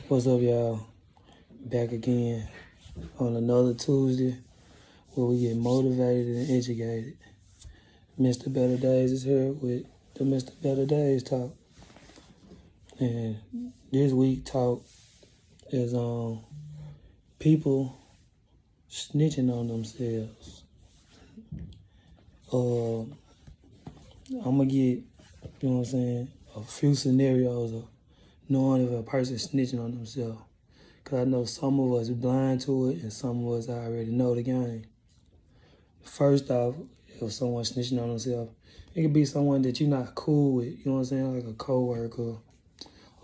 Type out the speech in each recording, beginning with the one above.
What's up, y'all? Back again on another Tuesday where we get motivated and educated. Mr. Better Days is here with the Mr. Better Days talk. And this week talk is on people snitching on themselves. I'm going to get, a few scenarios of knowing if a person's snitching on themselves. Because I know some of us are blind to it and some of us already know the game. First off, if someone's snitching on themselves, it could be someone that you're not cool with, like a coworker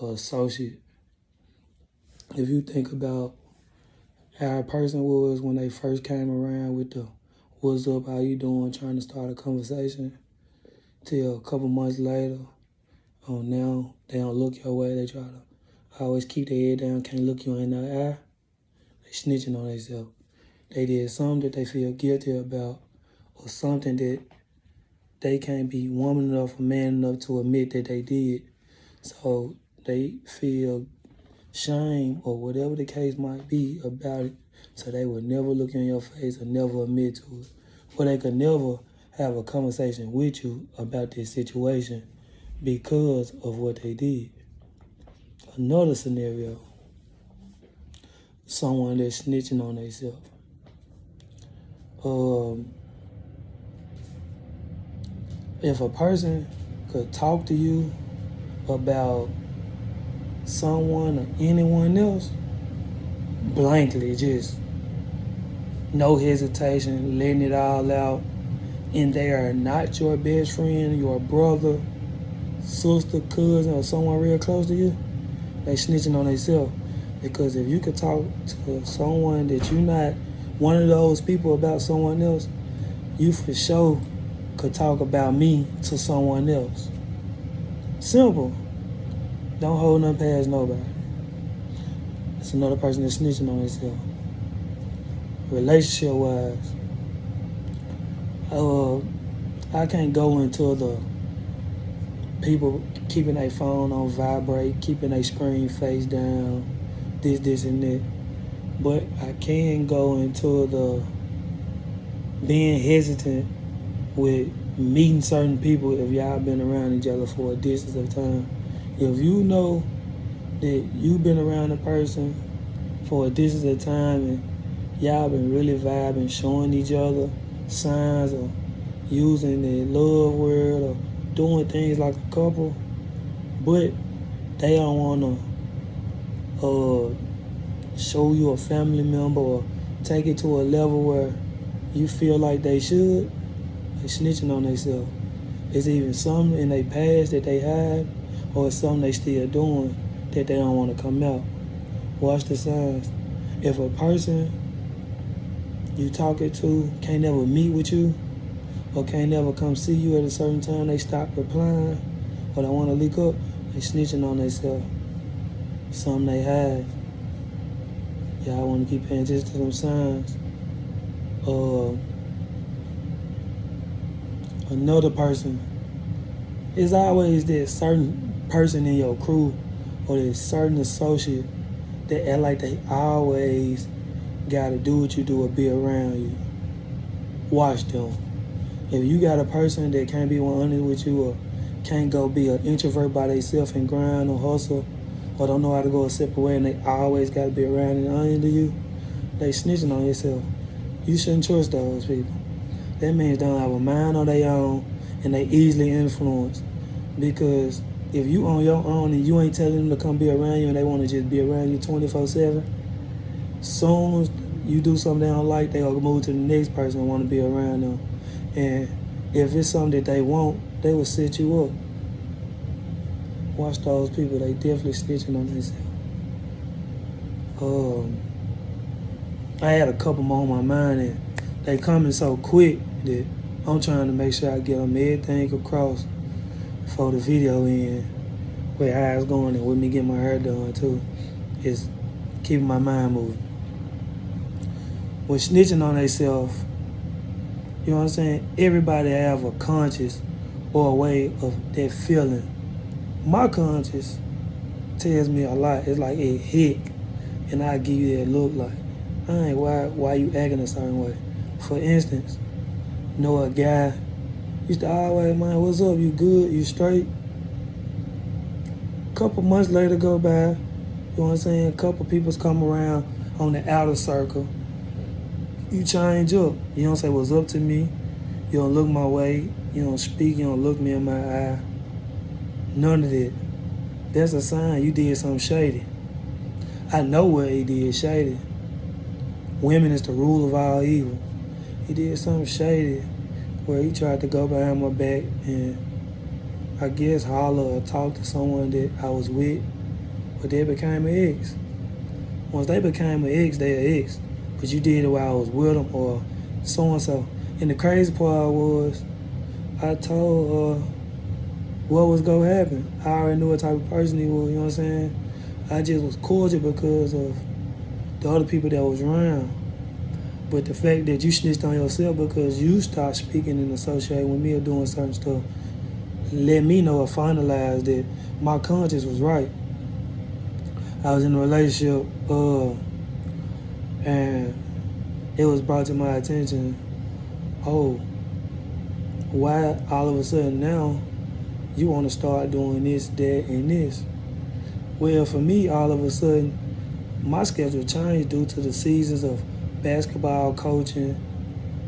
or associate. If you think about how a person was when they first came around with the what's up, how you doing, trying to start a conversation, till a couple months later, now they don't look your way, they try to always keep their head down, can't look you in the eye, they snitching on themselves. They did something that they feel guilty about or something that they can't be woman enough or man enough to admit that they did. So they feel shame or whatever the case might be about it, so they would never look in your face or never admit to it. Or they could never have a conversation with you about this situation because of what they did. Another scenario, someone that's snitching on themselves. If a person could talk to you about someone or anyone else, blankly, just no hesitation, letting it all out, and they are not your best friend, your brother, sister, cousin, or someone real close to you, they snitching on themselves. Because if you could talk to someone that you're not one of those people about someone else, you for sure could talk about me to someone else. Simple. Don't hold nothing past nobody. It's another person that's snitching on themselves. Relationship-wise, I can't go into the people keeping their phone on vibrate, keeping their screen face down, this, and that. But I can go into the being hesitant with meeting certain people if y'all been around each other for a distance of time. If you know that you've been around a person for a distance of time and y'all been really vibing, showing each other signs of using the love word or doing things like a couple, but they don't want to show you a family member or take it to a level where you feel like they should, they snitching on themselves. It's even something in their past that they hide, or it's something they still doing that they don't want to come out. Watch the signs. If a person you talking to can't never meet with you or can't never come see you at a certain time, they stop replying or they want to leak up, they snitching on themselves. Something they hide. Y'all want to keep paying attention to them signs. Another person, it's always that certain person in your crew or that certain associate that act like they always got to do what you do or be around you. Watch them. If you got a person that can't be 100 with you or can't go be an introvert by themselves and grind or hustle or don't know how to go a separate way and they always got to be around and under you, they snitching on yourself. You shouldn't trust those people. That means they don't have a mind on their own and they easily influenced. Because if you on your own and you ain't telling them to come be around you and they want to just be around you 24/7, soon as you do something they don't like, they'll move to the next person and want to be around them. And if it's something that they want, they will set you up. Watch those people, they definitely snitching on themselves. I had a couple more on my mind and they coming so quick that I'm trying to make sure I get them everything across before the video end, where how it's going and with me getting my hair done too. Is keeping my mind moving. When snitching on themselves, you know what I'm saying? Everybody have a conscience or a way of that feeling. My conscience tells me a lot. It's like it hit, and I give you that look like, why you acting a certain way? For instance, know a guy used to always, man, what's up? You good? You straight? Couple months later go by, you know what I'm saying? A couple people's come around on the outer circle. You change up. You don't say what's up to me. You don't look my way. You don't speak. You don't look me in my eye. None of that. That's a sign you did something shady. I know what he did shady. Women is the rule of all evil. He did something shady where he tried to go behind my back and I guess holler or talk to someone that I was with, but they became an ex. Once they became an ex, they an ex. But you did it while I was with them or so-and-so. And the crazy part was, I told what was going to happen. I already knew what type of person he was, you know what I'm saying? I just was cordial because of the other people that was around. But the fact that you snitched on yourself because you stopped speaking and associating with me or doing certain stuff, let me know or finalize that my conscience was right. I was in a relationship and it was brought to my attention, why all of a sudden now you want to start doing this, that, and this? Well, for me, all of a sudden, my schedule changed due to the seasons of basketball, coaching,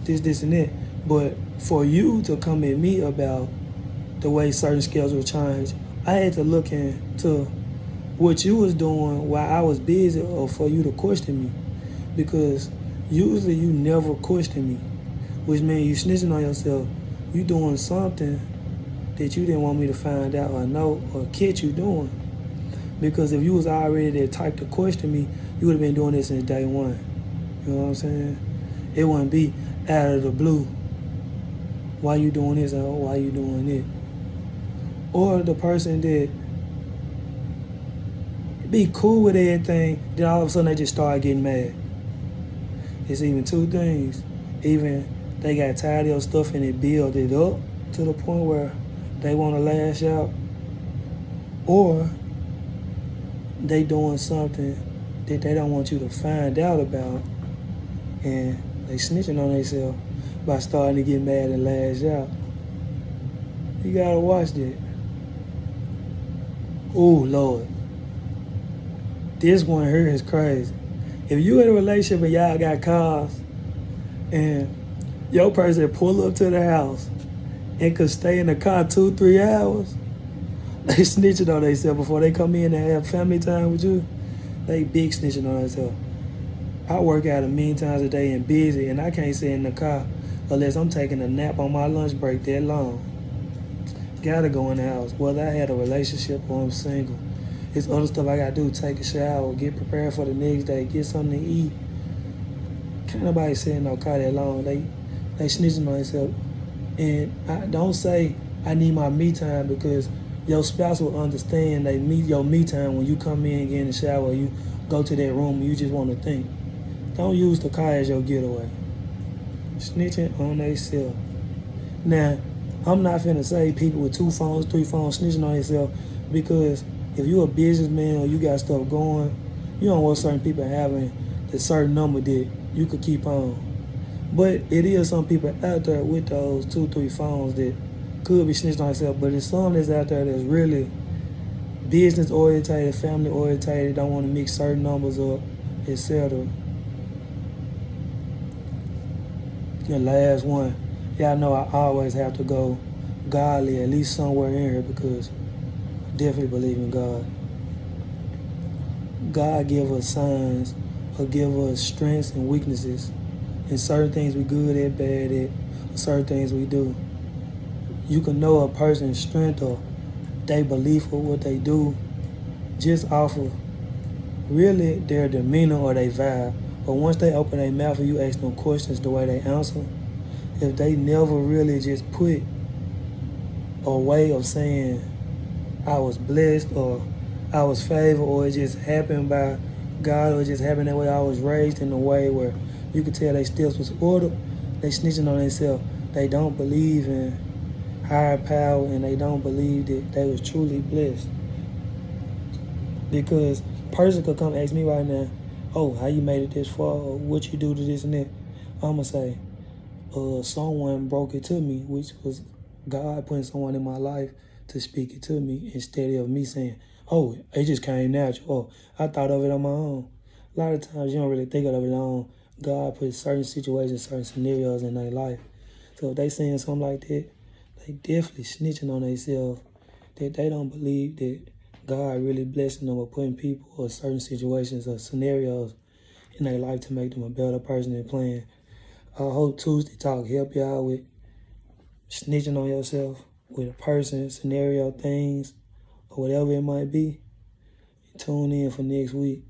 this, and that. But for you to come at me about the way certain schedules change, I had to look into what you was doing while I was busy or for you to question me. Because usually you never question me, which means you snitching on yourself. You doing something that you didn't want me to find out or know or catch you doing. Because if you was already that type to question me, you would have been doing this since day one. You know what I'm saying? It wouldn't be out of the blue. Why you doing this or why you doing it? Or the person that be cool with everything, then all of a sudden they just start getting mad. It's even two things. Even they got tired of your stuff and it built it up to the point where they want to lash out, or they doing something that they don't want you to find out about, and they snitching on themselves by starting to get mad and lash out. You gotta watch that. Oh Lord, this one here is crazy. If you in a relationship and y'all got cars, and your person pull up to the house and could stay in the car 2-3 hours, they snitching on themselves before they come in and have family time with you. They big snitching on themselves. I work out a million times a day and busy, and I can't sit in the car unless I'm taking a nap on my lunch break that long. Gotta go in the house, whether I had a relationship or I'm single. It's other stuff I gotta do, take a shower, get prepared for the next day, get something to eat. Can't nobody sit in no car that long. They snitching on themselves. And I don't say I need my me time, because your spouse will understand they need your me time when you come in, get in the shower, or you go to that room and you just want to think. Don't use the car as your getaway. Snitching on themselves. Now, I'm not finna say people with 2 phones, 3 phones snitching on themselves, because if you're a businessman or you got stuff going, you don't want certain people having the certain number that you could keep on. But it is some people out there with those 2-3 phones that could be snitching on themselves, but there's some that's out there that's really business orientated, family orientated, don't want to mix certain numbers up, etc. The last one, y'all know I always have to go godly, at least somewhere in here, because I definitely believe in God. God give us signs or give us strengths and weaknesses. And certain things we good at, bad at, certain things we do. You can know a person's strength or their belief or what they do just off of really their demeanor or their vibe. But once they open their mouth and you ask them questions, the way they answer, if they never really just put a way of saying I was blessed or I was favored or it just happened by God or it just happened that way, I was raised in a way where you could tell they steps was ordered, they snitching on themselves. They don't believe in higher power and they don't believe that they was truly blessed. Because person could come ask me right now, oh, how you made it this far, or what you do to this and that. I'ma say, someone broke it to me, which was God putting someone in my life to speak it to me instead of me saying, oh, it just came natural. Oh, I thought of it on my own. A lot of times you don't really think of it on your own. God puts certain situations, certain scenarios in their life. So if they saying something like that, they definitely snitching on themselves, that they don't believe that God really blessing them with putting people or certain situations or scenarios in their life to make them a better person and plan. I hope Tuesday Talk help y'all with snitching on yourself with a person, scenario, things, or whatever it might be. Tune in for next week.